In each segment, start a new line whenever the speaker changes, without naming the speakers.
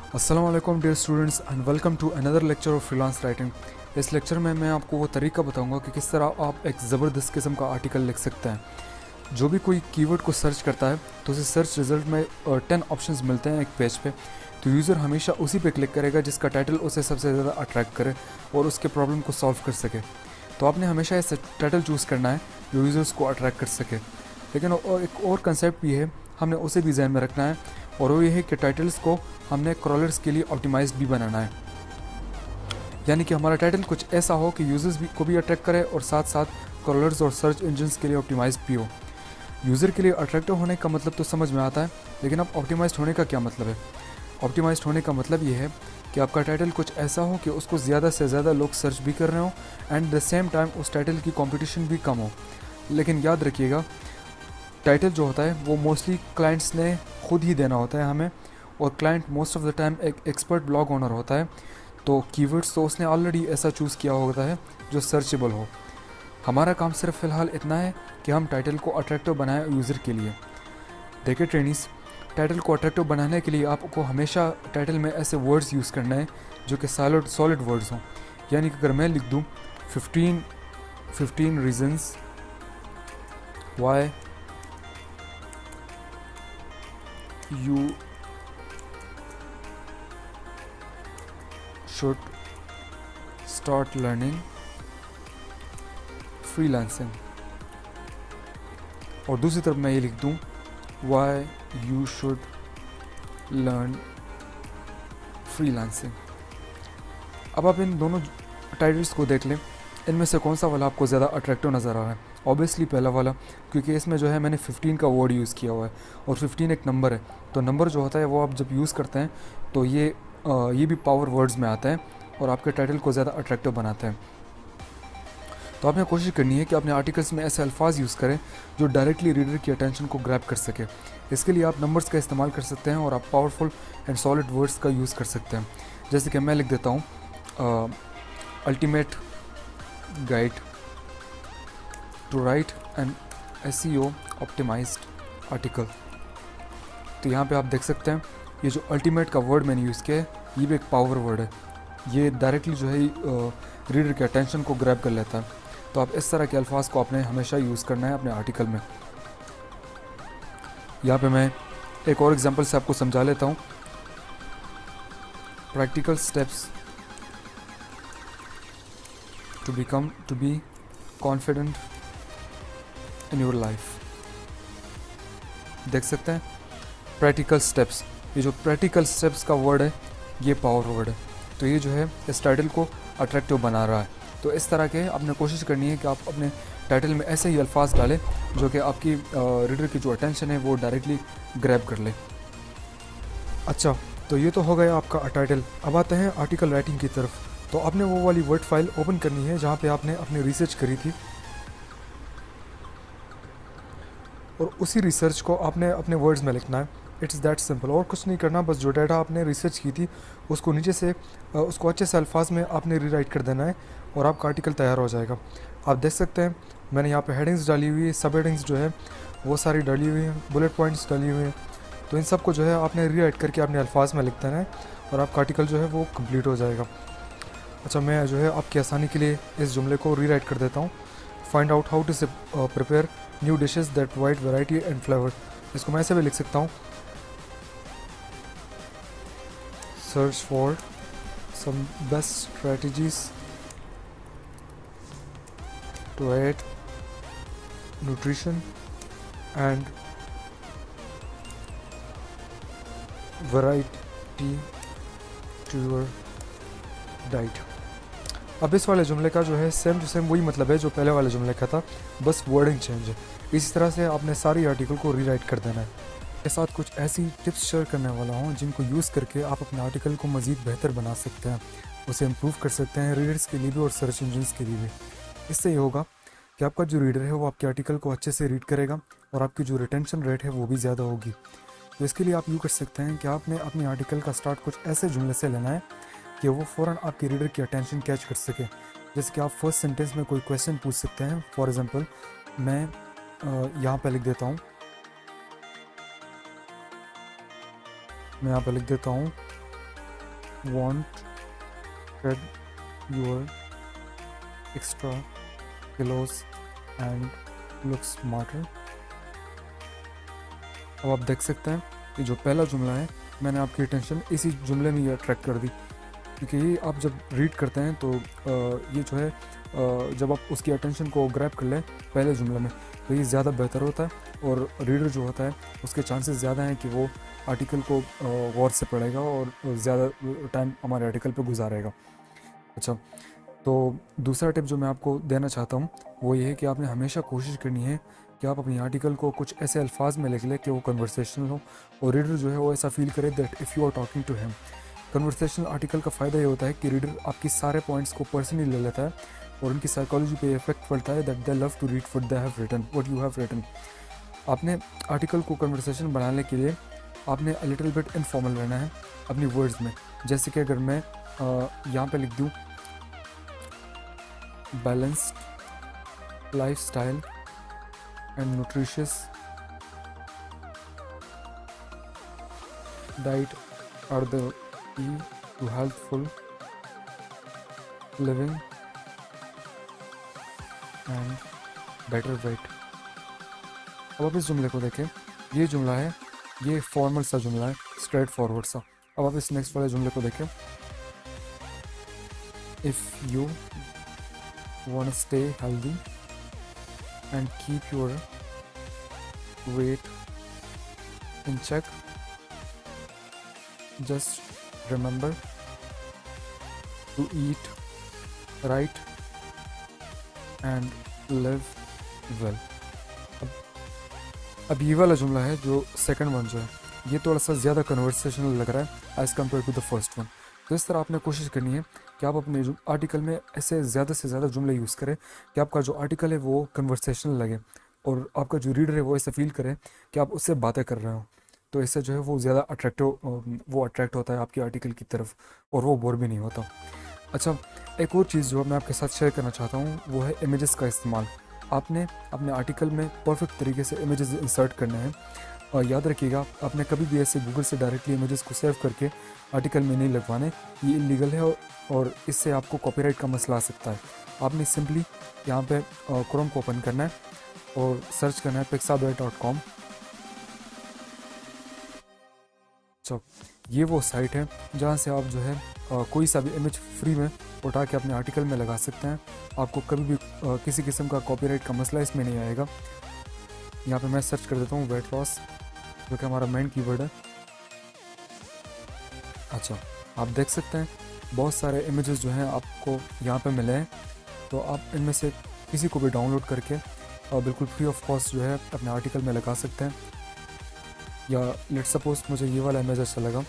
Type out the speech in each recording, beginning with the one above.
अस्सलाम वालेकुम dear students and welcome to another lecture of freelance writing. इस lecture में मैं आपको वो तरीका बताऊंगा कि किस तरह आप एक ज़बरदस्त किस्म का आर्टिकल लिख सकते हैं। जो भी कोई कीवर्ड को सर्च करता है तो उसे सर्च रिजल्ट में 10 ऑप्शंस मिलते हैं एक पेज पे। तो यूज़र हमेशा उसी पे क्लिक करेगा जिसका टाइटल उसे सबसे ज़्यादा अट्रैक्ट करे और उसके प्रॉब्लम को सॉल्व कर सके। तो आपने हमेशा ऐसा टाइटल चूज़ करना है जो यूज़र्स को अट्रैक्ट कर सके। लेकिन एक और कंसेप्ट भी है, हमने उसे भी ध्यान में रखना है, और वो ये है कि टाइटल्स को हमने क्रॉलर्स के लिए ऑप्टिमाइज्ड भी बनाना है। यानी कि हमारा टाइटल कुछ ऐसा हो कि यूज़र्स भी को भी अट्रैक्ट करे और साथ साथ क्रॉलर्स और सर्च इंजन्स के लिए ऑप्टिमाइज्ड भी हो। यूज़र के लिए अट्रैक्टिव होने का मतलब तो समझ में आता है, लेकिन अब ऑप्टिमाइज्ड होने का क्या मतलब है? ऑप्टिमाइज्ड होने का मतलब ये है कि आपका टाइटल कुछ ऐसा हो कि उसको ज़्यादा से ज़्यादा लोग सर्च भी कर रहे हो एंड द सेम टाइम उस टाइटल की कंपटीशन भी कम हो। लेकिन याद रखिएगा, टाइटल जो होता है वो मोस्टली क्लाइंट्स ने खुद ही देना होता है हमें, और client most of the time एक एक्सपर्ट ब्लॉग ओनर होता है। तो कीवर्ड्स तो उसने ऑलरेडी ऐसा चूज़ किया होता है जो सर्चेबल हो। हमारा काम सिर्फ फ़िलहाल इतना है कि हम टाइटल को अट्रैक्टिव बनाएं यूज़र के लिए। देखिए ट्रेनिस, टाइटल को अट्रैक्टिव बनाने के लिए आपको हमेशा टाइटल में ऐसे वर्ड्स यूज़ करना है जो कि सॉलिड वर्ड्स हों। यानी कि अगर मैं लिख दूँ 15 reasons why you should start learning freelancing, और दूसरी तरफ मैं ये लिख दूँ why you should learn freelancing। अब आप इन दोनों टाइटल्स को देख लें, इनमें से कौन सा वाला आपको ज़्यादा अट्रैक्टिव नज़र आ रहा है? ऑब्वियसली पहला वाला, क्योंकि इसमें जो है मैंने 15 का वर्ड यूज़ किया हुआ है और 15 एक नंबर है। तो नंबर जो होता है वो आप जब यूज़ करते हैं तो ये भी पावर वर्ड्स में आता है और आपके टाइटल को ज़्यादा अट्रैक्टिव बनाता है। तो आपने कोशिश करनी है कि अपने आर्टिकल्स में ऐसे अल्फाज यूज़ करें जो डायरेक्टली रीडर की अटेंशन को ग्रैब कर सके। इसके लिए आप नंबर्स का इस्तेमाल कर सकते हैं और आप पावरफुल एंड सॉलिड वर्ड्स का यूज़ कर सकते हैं। जैसे कि मैं लिख देता हूँ ultimate guide to write an SEO optimised article. तो यहाँ पे आप देख सकते हैं ये जो अल्टीमेट का वर्ड मैंने यूज़ किया है ये भी एक पावर वर्ड है। ये डायरेक्टली जो है रीडर के अटेंशन को ग्रैब कर लेता है। तो आप इस तरह के अल्फाज को आपने हमेशा यूज़ करना है अपने आर्टिकल में। यहाँ पे मैं एक और एग्जांपल से आपको समझा लेता हूँ। Practical steps to be confident in your life. देख सकते हैं प्रैक्टिकल स्टेप्स, ये जो प्रैक्टिकल स्टेप्स का वर्ड है ये पावर वर्ड है। तो ये जो है इस टाइटल को अट्रैक्टिव बना रहा है। तो इस तरह के आपने कोशिश करनी है कि आप अपने टाइटल में ऐसे ही अल्फाज डालें जो कि आपकी रीडर की जो अटेंशन है वो डायरेक्टली ग्रैब कर ले। अच्छा, तो ये तो हो गया आपका टाइटल। अब आते हैं आर्टिकल राइटिंग की तरफ। तो आपने वो वाली वर्ड फाइल ओपन करनी है जहाँ पे आपने अपनी रिसर्च करी थी, और उसी रिसर्च को आपने अपने वर्ड्स में लिखना है। इट्स दैट सिंपल, और कुछ नहीं करना, बस जो डाटा आपने रिसर्च की थी उसको नीचे से उसको अच्छे से अल्फाज में आपने रीराइट कर देना है और आपका आर्टिकल तैयार हो जाएगा। आप देख सकते हैं मैंने यहाँ पे हेडिंग्स डाली हुई है, सब हेडिंग्स जो है वो सारी डाली हुई हैं, बुलेट पॉइंट्स डाली हुई हैं। तो इन सब को जो है आपने रीराइट करके अपने अल्फाज में लिख देना है और आपका आर्टिकल जो है वो कम्प्लीट हो जाएगा। अच्छा, मैं जो है आपकी आसानी के लिए इस जुमले को रीराइट कर देता हूँ। Find out how to prepare new dishes that provide variety and flavour. इसको मैं ऐसे भी लिख सकता हूँ, search for some best strategies to add nutrition and variety to your diet. अब इस वाले जुमले का जो है सेम टू सेम वही मतलब है जो पहले वाले जुमले का था, बस वर्डिंग चेंज है। इसी तरह से आपने सारी आर्टिकल को रीराइट कर देना है। के साथ कुछ ऐसी टिप्स शेयर करने वाला हूँ जिनको यूज़ करके आप अपने आर्टिकल को मज़ीद बेहतर बना सकते हैं, उसे इम्प्रूव कर सकते हैं रीडर्स के लिए भी और सर्च इंजन्स के लिए भी। इससे ये होगा कि आपका जो रीडर है वो आपके आर्टिकल को अच्छे से रीड करेगा और आपकी जो रिटेंशन रेट है वो भी ज़्यादा होगी। तो इसके लिए आप यूँ कर सकते हैं कि आपने अपने आर्टिकल का स्टार्ट कुछ ऐसे जुमले से लेना है कि वो फ़ौरन आपके रीडर की अटेंशन कैच कर सके। जैसे कि आप फर्स्ट सेंटेंस में कोई क्वेश्चन पूछ सकते हैं। फॉर एग्जांपल मैं यहाँ पे लिख देता हूँ, want shed your extra kilos and look smarter। अब आप देख सकते हैं कि जो पहला जुमला है मैंने आपकी अटेंशन इसी जुमले में ये अट्रैक्ट कर दी, क्योंकि ये आप जब रीड करते हैं तो ये जो है जब आप उसकी अटेंशन को ग्रैब कर लें पहले जुमले में तो ये ज़्यादा बेहतर होता है, और रीडर जो होता है उसके चांसेस ज़्यादा हैं कि वो आर्टिकल को गौर से पढ़ेगा और ज़्यादा टाइम हमारे आर्टिकल पे गुजारेगा। अच्छा, तो दूसरा टिप जो मैं आपको देना चाहता हूँ वो ये है कि आपने हमेशा कोशिश करनी है कि आप अपनी आर्टिकल को कुछ ऐसे अल्फाज में लिख लें कि वो कन्वर्सेशनल हो और रीडर जो है वो ऐसा फील करे that if you are talking to him. Conversational article का फ़ायदा ये होता है कि रीडर आपकी सारे पॉइंट्स को पर्सनली ले लेता है और उनकी साइकोलॉजी पे इफेक्ट पड़ता है that they love to read what they have written, what you have written. आपने आर्टिकल को कन्वर्सेशन बनाने के लिए आपने लिटिल बिट इनफॉर्मल रहना है अपनी वर्ड्स में। जैसे कि अगर मैं यहाँ पे लिख दूँ balanced lifestyle and nutritious diet are the key to healthful living and better weight. अब आप इस जुमले को देखें, ये जुमला है, ये फॉर्मल सा जुमला है, स्ट्रेट फॉरवर्ड सा। अब आप इस नेक्स्ट वाले जुमले को देखें, if you want to stay healthy and keep your weight in check, just remember to eat right and live well। अब ये वाला जुमला है जो सेकंड वन जो है ये थोड़ा सा ज़्यादा कन्वर्सेशनल लग रहा है as compare to the first one. तो इस तरह आपने कोशिश करनी है कि आप अपने आर्टिकल में ऐसे ज़्यादा से ज़्यादा जुमले यूज़ करें कि आपका जो आर्टिकल है वो कन्वर्सेशनल लगे और आपका जो रीडर है वो ऐसा फील करे कि आप उससे बातें कर रहे हो। तो इससे जो है वो ज़्यादा अट्रैक्ट होता है आपकी आर्टिकल की तरफ और वो बोर भी नहीं होता। अच्छा, एक और चीज़ जो मैं आपके साथ शेयर करना चाहता हूँ वो है इमेजेस का इस्तेमाल। आपने अपने आर्टिकल में परफेक्ट तरीके से इमेजेस इंसर्ट करने हैं और याद रखिएगा आपने कभी भी ऐसे गूगल से डायरेक्टली इमेजेस को सेव करके आर्टिकल में नहीं लगवाने, ये इलीगल है और इससे आपको कॉपीराइट का मसला आ सकता है। आपने सिंपली यहाँ पे क्रोम को ओपन करना है और सर्च करना है pixabay.com। तो ये वो साइट है जहाँ से आप जो है कोई सा भी इमेज फ्री में उठा के अपने आर्टिकल में लगा सकते हैं। आपको कभी भी किसी किस्म का कॉपीराइट का मसला इसमें नहीं आएगा। यहाँ पे मैं सर्च कर देता हूँ वेट लॉस, जो कि हमारा मेन कीवर्ड है। अच्छा, आप देख सकते हैं बहुत सारे इमेजेस जो हैं आपको यहाँ पे मिले हैं, तो आप इनमें से किसी को भी डाउनलोड करके और बिल्कुल फ्री ऑफ कॉस्ट जो है अपने आर्टिकल में लगा सकते हैं। या लेट्स सपोज मुझे ये वाला इमेज अच्छा लगा,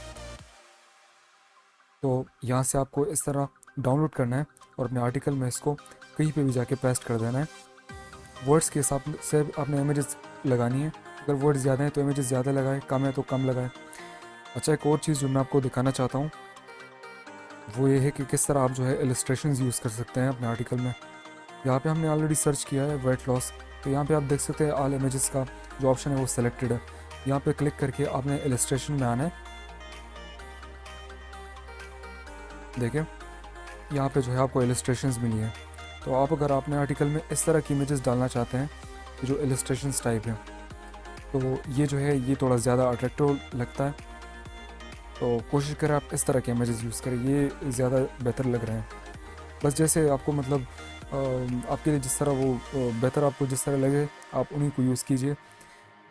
तो यहाँ से आपको इस तरह डाउनलोड करना है और अपने आर्टिकल में इसको कहीं पे भी जाके पेस्ट कर देना है। वर्ड्स के हिसाब से आपने इमेजेस लगानी है, अगर वर्ड्स ज़्यादा हैं तो इमेजेस ज़्यादा लगाएं, कम है तो कम लगाएं। अच्छा, एक और चीज़ जो मैं आपको दिखाना चाहता हूँ वो ये है कि किस तरह आप जो है इलस्ट्रेशंस यूज़ कर सकते हैं अपने आर्टिकल में। यहाँ पे हमने ऑलरेडी सर्च किया है वेट लॉस, तो यहाँ पे आप देख सकते हैं ऑल इमेजेस का जो ऑप्शन है वो सिलेक्टेड है। यहाँ पे क्लिक करके आपने इलस्ट्रेशन में आना है। देखें यहाँ पे जो है आपको इलस्ट्रेशंस मिली है। तो आप अगर अपने आर्टिकल में इस तरह की इमेजेस डालना चाहते हैं जो इलस्ट्रेशंस टाइप हैं, तो ये जो है ये थोड़ा ज़्यादा अट्रैक्टिव लगता है। तो कोशिश करें आप इस तरह के इमेजेस यूज़ करें, ये ज़्यादा बेहतर लग रहे हैं। बस जैसे आपको मतलब आपके लिए जिस तरह वो बेहतर आपको जिस तरह लगे आप उन्हीं को यूज़ कीजिए,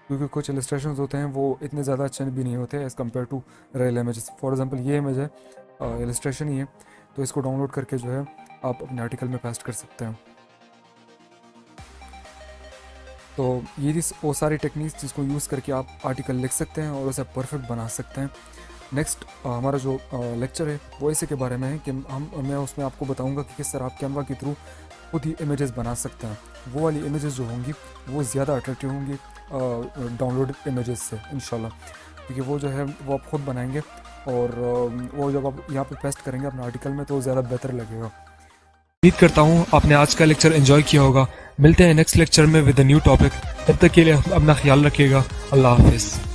क्योंकि कुछ इलस्ट्रेशंस होते हैं वो इतने ज़्यादा अच्छे भी नहीं होते as compare to real images. For example ये इमेज है इलस्ट्रेशन ही है, तो इसको डाउनलोड करके जो है आप अपने आर्टिकल में पेस्ट कर सकते हैं। तो ये वो सारी टेक्निक्स जिसको यूज़ करके आप आर्टिकल लिख सकते हैं और उसे परफेक्ट बना सकते हैं। नेक्स्ट हमारा जो लेक्चर है वो इसी के बारे में है कि मैं उसमें आपको बताऊंगा कि किस तरह आप कैनवा के थ्रू खुद ही इमेजेस बना सकते हैं। वो वाली इमेजेस जो होंगी वो ज़्यादा अट्रैक्टिव होंगी डाउनलोड इमेजेस से इंशाल्लाह, क्योंकि वो जो है वो आप खुद बनाएंगे और वो जब आप यहाँ पे पेस्ट करेंगे अपने आर्टिकल में तो वो ज़्यादा बेहतर लगेगा। उम्मीद करता हूँ आपने आज का लेक्चर एंजॉय किया होगा। मिलते हैं नेक्स्ट लेक्चर में विद अ न्यू टॉपिक। तब तक के लिए अपना ख्याल रखिएगा। अल्लाह हाफिज़।